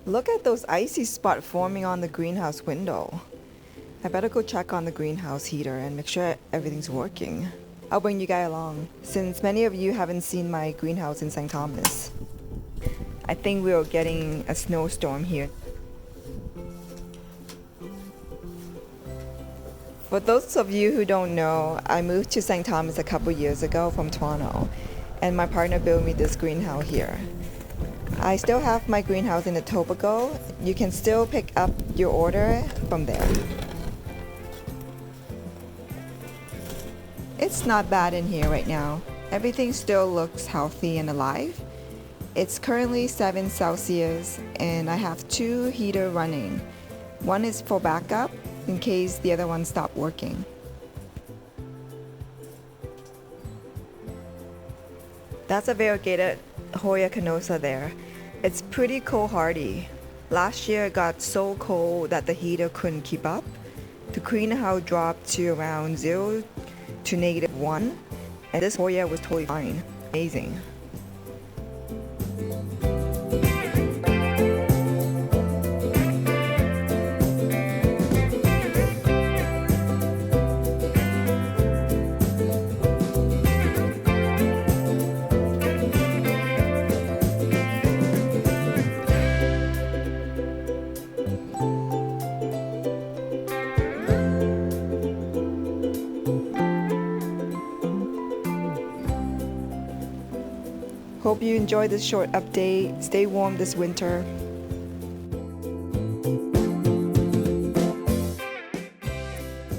Look at those icy spots forming on the greenhouse window. I better go check on the greenhouse heater and make sure everything's working. I'll bring you guys along, since many of you haven't seen my greenhouse in St. Thomas. I think we are getting a snowstorm here. For those of you who don't know, I moved to St. Thomas a couple years ago from Toronto, and my partner built me this greenhouse here. I still have my greenhouse in Etobicoke. You can still pick up your order from there. It's not bad in here right now. Everything still looks healthy and alive. It's currently 7 Celsius and I have 2 heaters running. One is for backup in case the other one stopped working. That's a variegated Hoya canosa there. It's pretty cold hardy. Last year it got so cold that the heater couldn't keep up. The greenhouse dropped to around 0 to -1, and this Hoya was totally fine. Amazing. Hope you enjoyed this short update. Stay warm this winter.